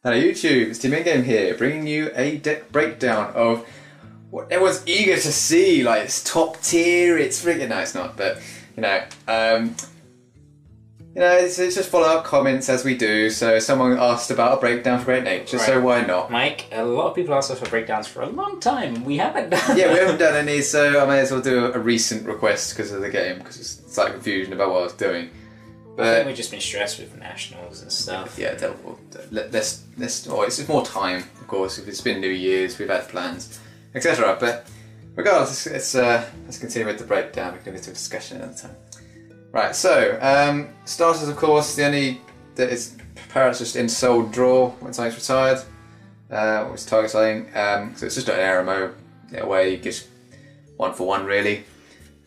Hello YouTube, it's Team Endgame here, bringing you a deck breakdown of what everyone's eager to see. Like, it's top tier, it's freaking... No, it's not, but, it's just follow-up comments as we do. So someone asked about a breakdown for Great Nature, right. So why not? Mike, a lot of people asked us for breakdowns for a long time. We haven't done Yeah, we haven't done any, so I may as well do a recent request because of the game, because it's like confusion about what I was doing. But I think we've just been stressed with nationals and stuff. Yeah, let's it's more time, of course. If it's been New Year's, we've had plans, etc. But regardless, let's continue with the breakdown. We can get to a discussion another time. Right. So starters, of course, the only that is Parrot's just in sold draw when something's retired. Or it's target selling. So it's just an RMO away, just 1 for 1 really.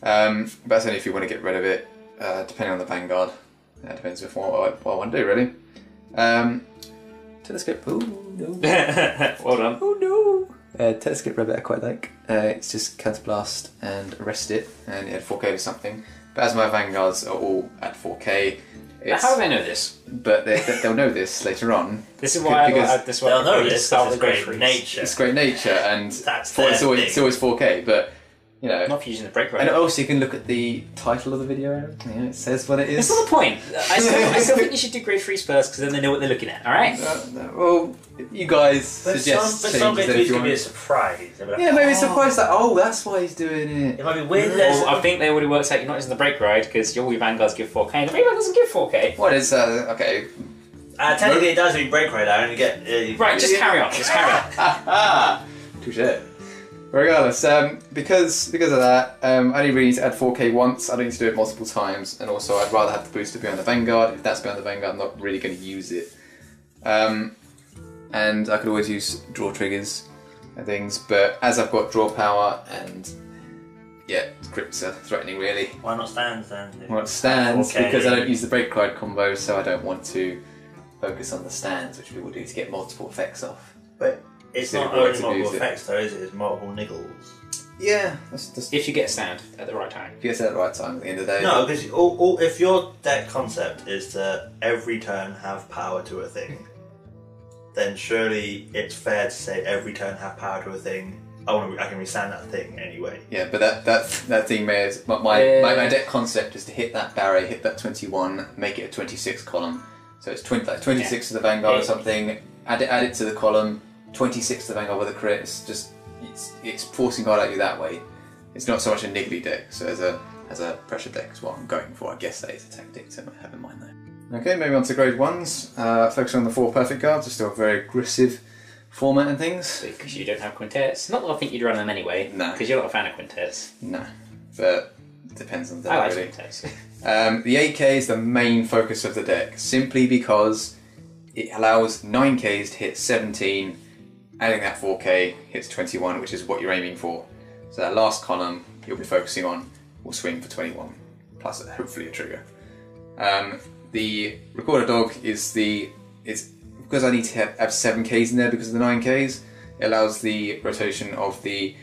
But that's only if you want to get rid of it, depending on the Vanguard. That depends on what I want to do, really. Telescope. Oh no. Well done. Oh no. Telescope rabbit I quite like. It's just counterblast and arrest it, and it had 4K or something. But as my Vanguards are all at 4K. How do they know this? But they'll know this later on. This is why they'll know this. It's Great Nature. It's Great Nature, and it's always 4K. But you know, not for using the break right. And also you can look at the title of the video. Yeah, it says what it is. That's not the point. I still think you should do grade 3s first, because then they know what they're looking at. All right. Well, you guys suggest but some grade 3s can be a surprise. Like, yeah, maybe a surprise that that's why he's doing it. It might be weird. Well, I think they already worked out you're not using the break ride because your Vanguards give 4K, and the break ride doesn't give 4K. What is okay? Technically, it does mean break ride. I only get right. Just carry on. Just carry on. Touché. Regardless, because of that, I only really need to add 4K once. I don't need to do it multiple times, and also I'd rather have the booster be on the Vanguard. If that's behind the Vanguard, I'm not really going to use it. And I could always use draw triggers and things, but as I've got draw power and crypts are threatening really. Why not stands then? Why not stands? Because I don't use the break ride combo, so I don't want to focus on the stands, which people do to get multiple effects off. But it's not only multiple effects though, is it? It's multiple niggles. Yeah, that's just... If you get a stand at the right time. If you get a stand at the right time at the end of the day. No, because if your deck concept is to every turn have power to a thing, then surely it's fair to say every turn have power to a thing. I can restand that thing anyway. Yeah, but that thing may my deck concept is to hit that barrier, hit that 21, make it a 26 column. So it's 26 to the Vanguard or something. Add it to the column. 26 to the Vanguard with a crit. It's forcing guard at you that way. It's not so much a niggly deck. So as a pressure deck is what I'm going for. I guess that is a tactic to have in mind though. Okay, moving on to grade 1s. Focusing on the 4 perfect guards. It's still a very aggressive format and things. Because you don't have quintets. Not that I think you'd run them anyway. No. Because you're not a fan of quintets. No. But it depends on the deck. I like really. Quintets. The 8K is the main focus of the deck, simply because it allows 9Ks to hit 17, adding that 4K hits 21, which is what you're aiming for. So that last column you'll be focusing on will swing for 21, plus hopefully a trigger. The Recorder Dog is because I need to have 7Ks in there because of the 9Ks, it allows the rotation of the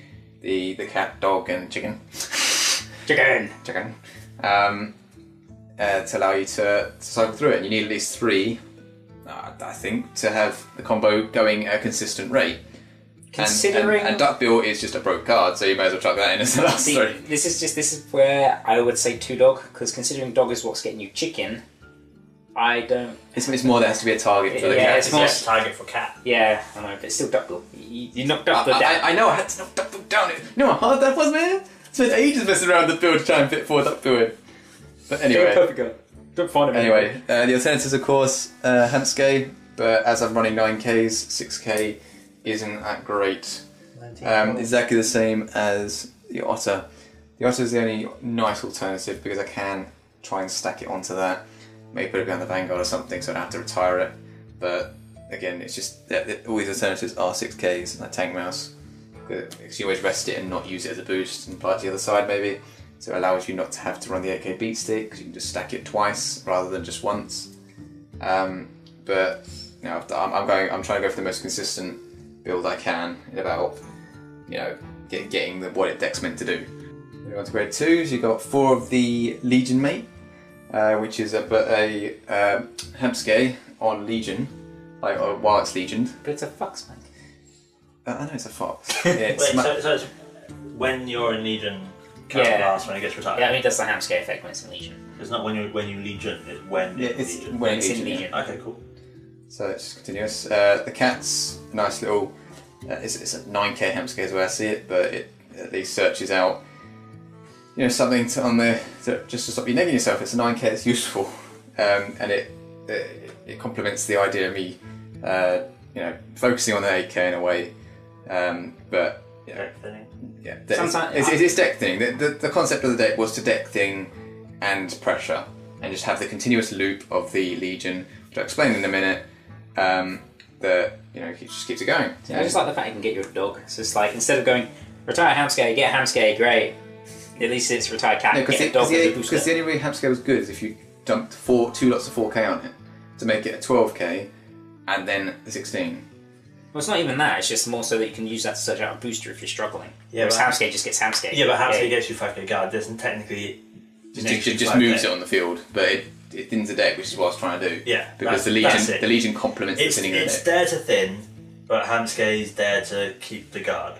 cat, dog and chicken. Chicken! To allow you to cycle through it. And you need at least 3, I think, to have the combo going at a consistent rate. Considering... And Duckbill is just a broke card, so you may as well chuck that in as the last 3. This is where I would say 2 dog, because considering dog is what's getting you chicken, I don't... It's more there has to be a target for the cat. It's more a target for cat. Yeah, I know, but it's still Duckbill. You knocked Duckbill down. I know, I had to knock Duckbill down. You know how hard that was, man? I spent ages messing around the build to try and fit 4 Duckbill in. But anyway... Perfect guard. Don't find him. Anyway, the alternatives, of course, Hamske, but as I'm running 9Ks, 6K isn't that great. Exactly the same as the Otter. The Otter is the only nice alternative because I can try and stack it onto that. Maybe put it behind the Vanguard or something so I don't have to retire it. But again, it's just that all these alternatives are 6Ks, like Tank Mouse. Because you always rest it and not use it as a boost and apply it to the other side maybe. So it allows you not to have to run the 8K beat stick because you can just stack it twice rather than just once. But you know, I'm trying to go for the most consistent build I can in about getting what it deck's meant to do. Moving on to grade 2s, you've got 4 of the Legion Mate, which is a Hamske on Legion, like while it's legioned. But it's a fox, man. I know it's a fox. Wait, so it's when you're in Legion, Counterblast when it gets retired? Yeah, I mean that's the Hamscale effect when it's in Legion. It's not when you Legion, it's when it's Legion. when it's in Legion. Legion. Okay, cool. So it's continuous. The cat's a nice little. It's a 9k Hamscale is where I see it, but it at least searches out. Something just to stop you negging yourself. It's a 9k. It's useful, and it complements the idea of me, focusing on the 8k in a way. But Deck thinning. yeah, Sometimes it's deck thinning. The concept of the deck was to deck thing and pressure, and just have the continuous loop of the Legion, which I'll explain in a minute. That just keeps it going. Yeah, I just like the fact you can get your dog. So it's like instead of going retire Hamscale, get Hamscale, great. At least it's retire cat. Because get a dog as a booster. the only way Hamscale was good is if you dumped 2 lots of 4k on it to make it a 12k, and then the 16. Well, it's not even that. It's just more so that you can use that to search out a booster if you're struggling. Yeah, whereas Hamscale just gets Hamscale. Yeah, but Hamscale gets you 5k guard. Doesn't technically Just moves it on the field, but it thins the deck, which is what I was trying to do. Yeah, because the Legion complements the thinning of the deck. It's there to thin, but Hamscale is there to keep the guard.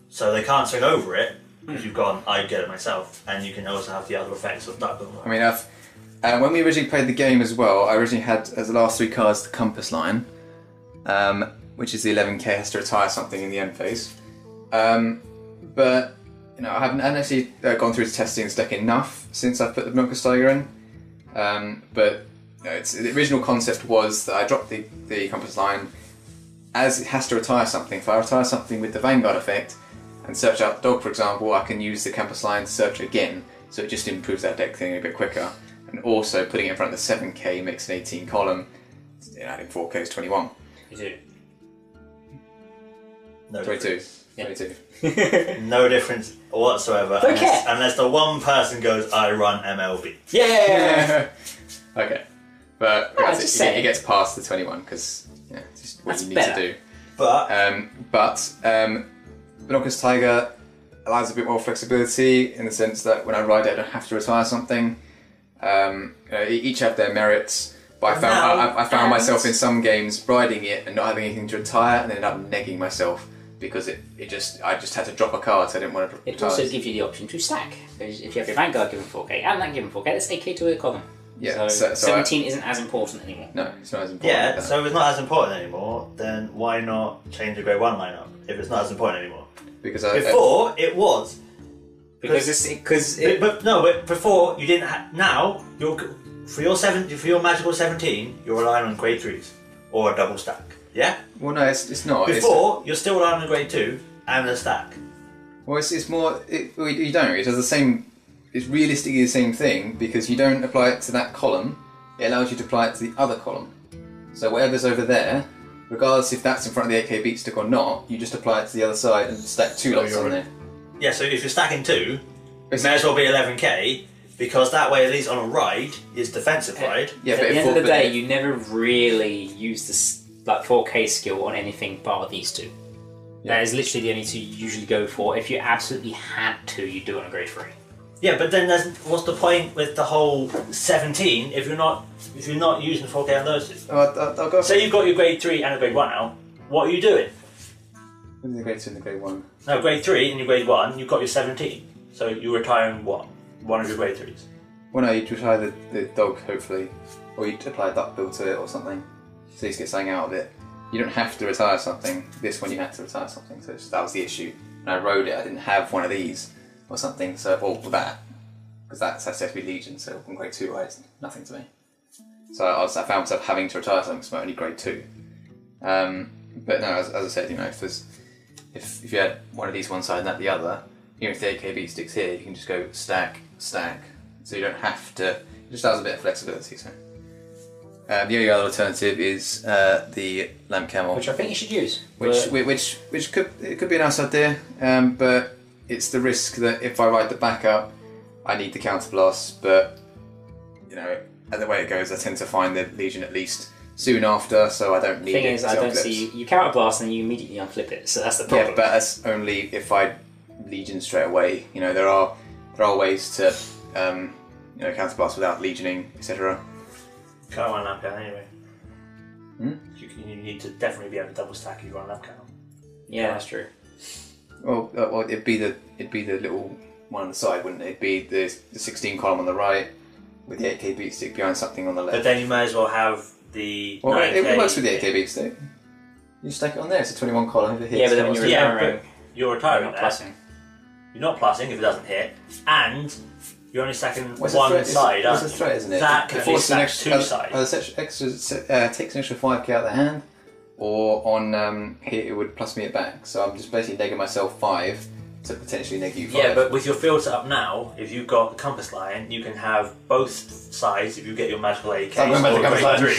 So they can't swing over it because you've gone. I get it myself, and you can also have the other effects of Dark Builder. I mean, when we originally played the game as well, I originally had as the last 3 cards the Compass Line, which is the 11k has to retire something in the end phase. But I haven't actually gone through testing this deck enough since I put the Binoculus Tiger in. But the original concept was that I dropped the Compass Line as it has to retire something. If I retire something with the Vanguard effect and search out the dog, for example, I can use the Compass Line to search again, so it just improves that deck thing a bit quicker. And also putting it in front of the 7k makes an 18 column, adding 4k is 21. You do. No 22. Yeah. 22. No difference whatsoever. Okay. Unless the one person goes, I run MLB. Yeah. Okay. But it gets past the 21 because it's just what That's you need better. to do. But Binoculus Tiger allows a bit more flexibility in the sense that when I ride it, I don't have to retire something. Each have their merits, but I found myself in some games riding it and not having anything to retire, and then end up negging myself because I just had to drop a card, so I didn't want to It retire. also gives you the option to stack. Because if you have your Vanguard given 4k and that given 4k, that's 8k to a column. Yeah, so 17 isn't as important anymore. No, it's not as important. yeah, so if it's not as important anymore, then why not change the grade 1 lineup if it's not as important anymore? because Before it was. But before you didn't. Now for your magical 17, you're relying on grade 3s or a double stack. Yeah. well, no, it's not. Before you're still relying on grade 2 and a stack. It's more. You don't. It does the same. It's realistically the same thing because you don't apply it to that column. It allows you to apply it to the other column. So whatever's over there, regardless if that's in front of the 8k beat stick or not, you just apply it to the other side and stack 2 lots on there. Yeah. So if you're stacking 2, it may as well be 11k because that way at least on a ride is defensive ride. Yeah, At but the end of the day, you never really use this 4k skill on anything bar these 2. Yeah. That is literally the only 2 you usually go for. If you absolutely had to, you do it on a grade 3. Yeah, but then what's the point with the whole 17 if you're not using the 4k on those 2? I'll go. Say you've got your grade 3 and a grade 1 out. What are you doing? With the grade 2 and the grade 1. No, grade 3 and your grade 1. You've got your 17. So you're retiring what? One of your grade 3s. Well, no, you'd retire the dog, hopefully. Or you'd apply a duck bill to it or something. So you get something out of it. You don't have to retire something. This one you had to retire something, so that was the issue. When I rode it, I didn't have one of these or something, so for that. Because that's supposed to be Legion, so on grade 2 rides, nothing to me. So I found myself having to retire something because I'm only grade 2. But no, as I said, if you had one of these one side and that the other, even if the 8k beat sticks here, you can just go stack, stack. So you don't have to. It just has a bit of flexibility. So the only other alternative is the Lamp Camel, Which I think you should use. which could be a nice idea, but it's the risk that if I ride the backup, I need the counterblast. But the way it goes, I tend to find the Legion at least soon after, so I don't need The thing it. is, I don't see you counterblast and you immediately unflip it, so that's the problem. Yeah, but that's only if I Legion straight away. There are ways to counterblast without legioning, etc. Can't run that down anyway. You need to definitely be able to double stack if you run lamp cannon. Yeah, that's true. Well, it'd be the little one on the side, wouldn't it? It'd be the 16 column on the right with the 8k beat stick behind something on the left. But then you may as well have the. Well, 9K. it works with the 8k beat stick. You stack it on there. It's a 21 column. If it hits, Yeah, but then when you're retiring, but you're retiring not there. plussing. You're not plussing if it doesn't hit, and you're only stacking What's one the side. It's a threat, isn't it? That can only stack two sides. Takes an extra 5k out of the hand, or on hit it would plus me it back. So I'm just basically negging myself 5 to potentially neg you 5. Yeah, but with your field set up now, if you've got the compass line, you can have both sides. If you get your magical AK or grade 3.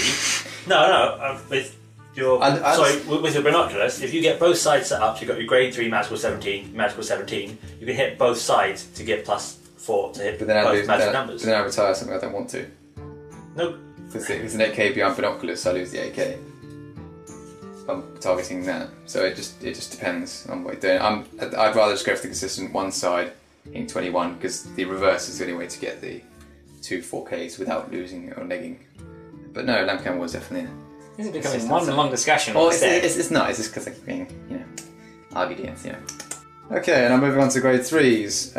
No, with your with your binoculars, if you get both sides set up, so you've got your grade 3 magical 17, you can hit both sides to get +4 to hit both magic numbers. But then I retire something I don't want to. No. Because it's an 8k behind binoculars, so I lose the 8k. I'm targeting that, so it just depends on what you're doing. I'd rather just go for the consistent one side in 21 because the reverse is the only way to get the 2 4Ks without losing or negging. But no, lamp cannon was definitely. This is becoming one long discussion. Oh, it's not. It's just because I'm being, RBDS, Okay, and I'm moving on to grade 3s.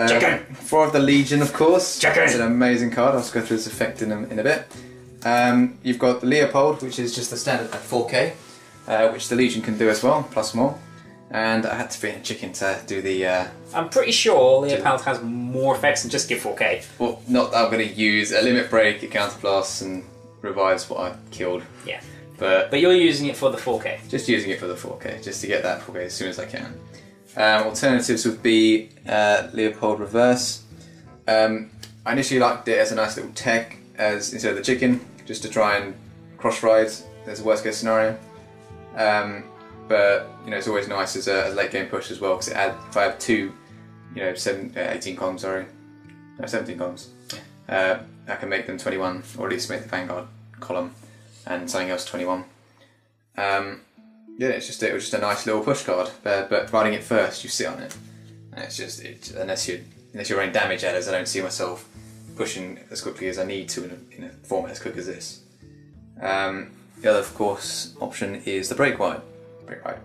4 of the Legion, of course. It's an amazing card. I'll just go through its effect in a bit. You've got the Leopold, which is just the standard at 4K. Which the Legion can do as well, plus more. And I had to be a chicken to do the... I'm pretty sure Leopold has more effects than just give 4K. Well, not that I'm going to use a limit break, it counterblasts and revives what I killed. Yeah. But you're using it for the 4K. Just using it for the 4K, just to get that 4K as soon as I can. Alternatives would be Leopold Reverse. I initially liked it as a nice little tech instead of the chicken, just to try and cross-ride as a worst case scenario. But it's always nice as a late game push as well because if I have 2, 18 columns, 17 columns, I can make them 21, or at least make the Vanguard column and something else 21. It was just a nice little push card, but riding it first, you sit on it, and unless you're running damage adders, I don't see myself pushing as quickly as I need to in a format as quick as this. The other, of course, option is the Break Wide. The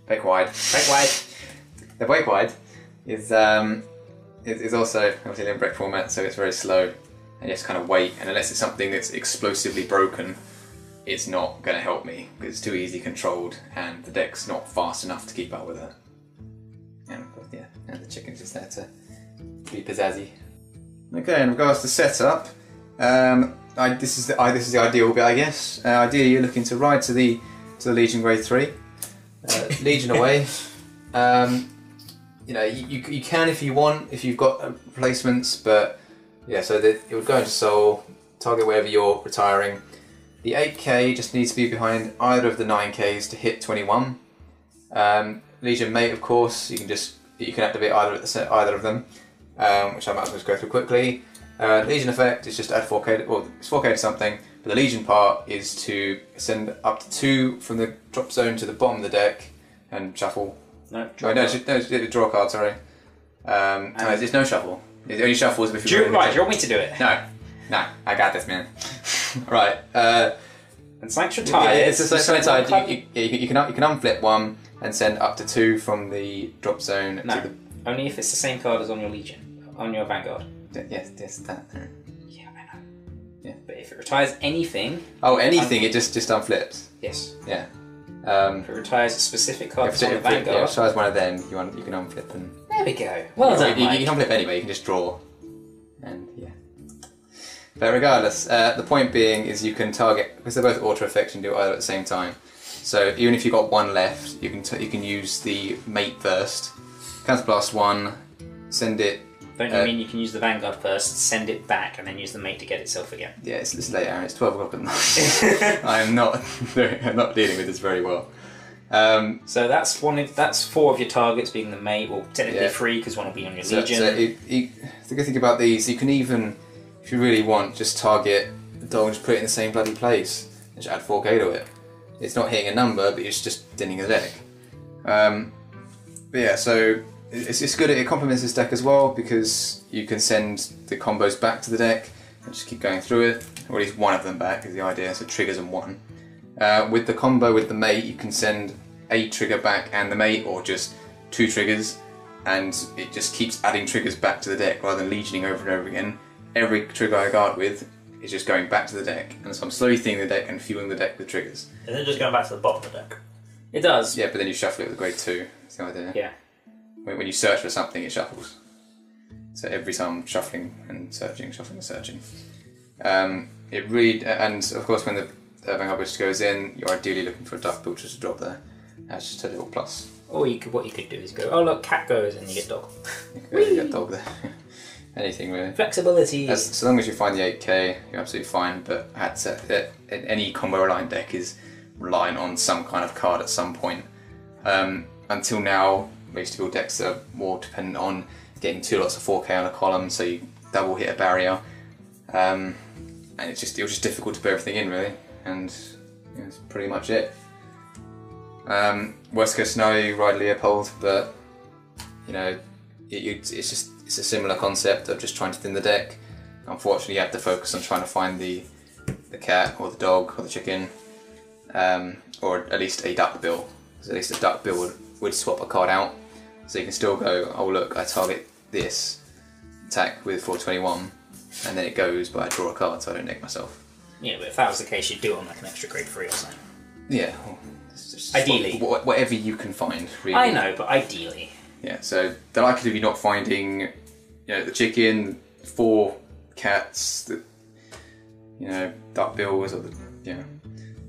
Break Wide is also obviously in break format, so it's very slow, and you just kind of wait. And unless it's something that's explosively broken, it's not going to help me because it's too easily controlled, and the deck's not fast enough to keep up with it. And the chicken's just there to be pizzazzy. Okay, in regards to setup. This is the ideal bit, I guess. Ideally, you're looking to ride to the Legion grade 3, Legion away. You can if you want, if you've got replacements, but so it would go into Soul, target wherever you're retiring. The 8k just needs to be behind either of the 9ks to hit 21. Legion Mate, of course, you can activate either of them, which I might as well just go through quickly. Legion effect is just add 4k, well it's 4k to something, but the Legion part is to send up to 2 from the drop zone to the bottom of the deck and shuffle. Draw a card, sorry. There's no shuffle. It only shuffles if you're Right, do you want me to do it? No, I got this, man. Right. And Sanctuary Tide. It's a Sanctuary Tide. You can unflip 1 and send up to 2 from the drop zone. Only if it's the same card as on your Legion, on your Vanguard. Yes, that. Yeah, I know. Yeah. But if it retires anything... Oh, anything, it just unflips? Yes. Yeah. If it retires a specific card that's on the Vanguard... If it retires one of them, you can unflip and... There we go. Well done, You can unflip anyway, you can just draw. And, But regardless, the point being is you can target... Because they're both auto effects and do either at the same time. So even if you've got 1 left, you can use the Mate first. Counterblast 1, send it... Don't you mean you can use the Vanguard first, send it back, and then use the Mate to get itself again? Yeah, it's late, Aaron. It's 12 o'clock at night. I'm not dealing with this very well. So that's 4 of your targets being the Mate, well technically 3 because 1 will be on your Legion. The good thing about these, you can even, if you really want, just target the dog and just put it in the same bloody place and just add 4k to it. It's not hitting a number, but it's just thinning a deck. So it's good. It complements this deck as well because you can send the combos back to the deck and just keep going through it, or at least one of them back is the idea. So triggers and 1. With the combo with the mate, you can send a trigger back and the mate, or just 2 triggers, and it just keeps adding triggers back to the deck rather than legioning over and over again. Every trigger I guard with is just going back to the deck, and so I'm slowly thinning the deck and fueling the deck with triggers. And then just going back to the bottom of the deck. It does. Yeah, but then you shuffle it with grade 2. That's the idea. Yeah. When you search for something, it shuffles. So every time I'm shuffling and searching, shuffling and searching. It really, and of course when the Vanguard Booster goes in, you're ideally looking for a Duck Builder to drop there. That's just a little plus. Or what you could do is go, oh look, cat goes, and you get dog. You get dog there. Anything really. Flexibility. So long as you find the 8k, you're absolutely fine, but any combo reliant deck is reliant on some kind of card at some point. Until now, most people decks are more dependent on getting 2 lots of 4k on a column, so you double hit a barrier. And it was just difficult to put everything in really, and that's pretty much it. Worst case scenario, you ride Leopold, but it's a similar concept of just trying to thin the deck. Unfortunately, you have to focus on trying to find the cat or the dog or the chicken, or at least a duck bill. Because at least a duck bill would swap a card out, so you can still go, oh look, I target this attack with 421, and then it goes, but I draw a card, so I don't nick myself. Yeah, but if that was the case, you'd do it on like an extra grade 3 or something. Yeah. Well, it's just ideally. Whatever you can find, really. I know, but ideally. Yeah, so the likelihood of you not finding, the chicken, 4 cats, duck bills, or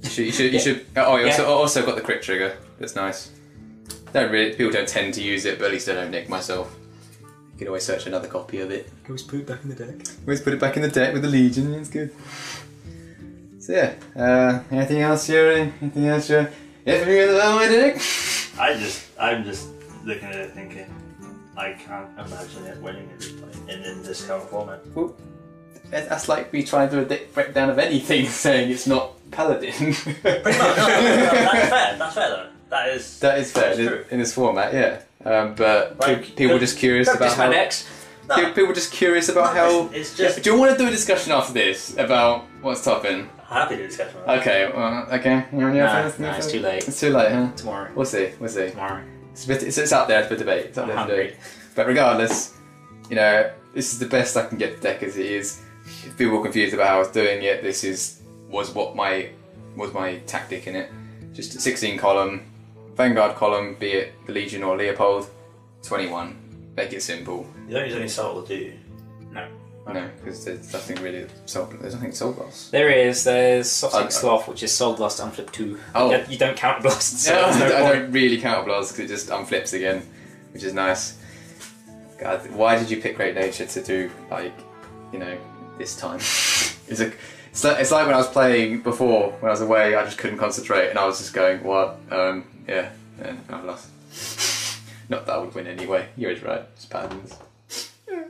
you should. Oh, you also got the crit trigger. That's nice. People don't tend to use it, but at least I don't nick myself. You can always search another copy of it. Always put it back in the deck. Always put it back in the deck with the Legion. It's good. So yeah, anything else, Yuri? Anything else, Yuri? Anything about my deck? I'm just looking at it thinking, I can't imagine it winning at this point in this current format. Well, that's like me trying to do a deck breakdown of anything, saying it's not Paladin. Pretty much. No, that's fair. That's fair though. That is fair in this format, yeah. But people are just curious about how. People are just curious about how. It's just. Do you want to do a discussion after this about what's topping? Happy to discuss. Okay. Okay. It's too late. It's too late, huh? Tomorrow. We'll see. Tomorrow. It's out there for debate. It's out there for debate. But regardless, this is the best I can get the deck as it is. If people are confused about how I was doing it, this was my tactic in it. Just a 16 column, Vanguard column, be it the Legion or Leopold, 21. Make it simple. You don't use any soul, do you? No. No, because there's nothing really soul glass. There's Soft Sloth, which is Soul Blast unflip 2. Oh. You don't count blast, so Yeah, there's no I point. don't really count blast because it just unflips again, which is nice. God, why did you pick Great Nature to do this time? It's like when I was playing before, when I was away, I just couldn't concentrate and I was just going, what? Yeah, I've lost. Not that I would win anyway, you're right, it's Paladins. Yeah.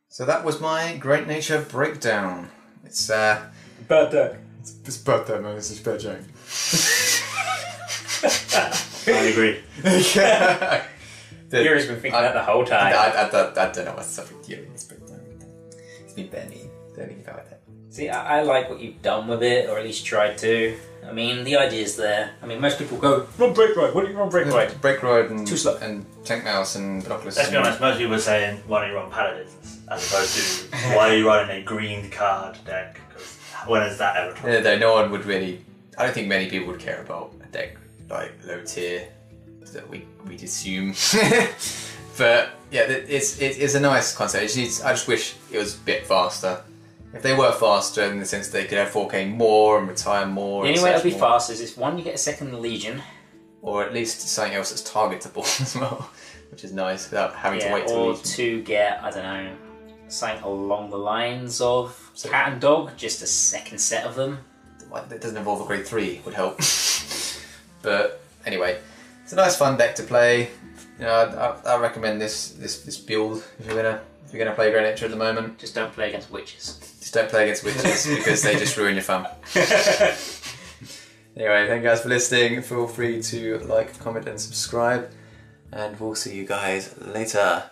So that was my Great Nature breakdown. It's bad deck. It's bad deck, man, it's a bad joke. I agree. Yeah. Yuri's been thinking that the whole time. I don't know what's up with Yuri, but it's been Benny. Don't think about that. See, I like what you've done with it, or at least tried to. I mean, the idea's there. I mean, most people go, run Break Ride, why don't you run Break Ride? Break Ride and, Too slow. And Tank Mouse and Binoculus. Let's be honest, most people are saying, why don't you run Paladins? As opposed to, why are you running a green card deck? Because when has that ever tried? Yeah, no one would really. I don't think many people would care about a deck like low tier that we'd assume. But yeah, it's a nice concept. I just wish it was a bit faster. If they were faster in the sense they could have 4K more and retire more. The only way it'll be fast is if one, you get a second Legion. Or at least something else that's targetable as well, which is nice without having to wait to or Legion. to get, I don't know, something along the lines of Cat and Dog, just a second set of them. That doesn't involve a grade 3 would help. But anyway, it's a nice fun deck to play. I recommend this build if you're gonna play Great Nature at the moment. Just don't play against witches. Just don't play against witches because they just ruin your fun. Anyway, thank you guys for listening. Feel free to like, comment and subscribe, and we'll see you guys later.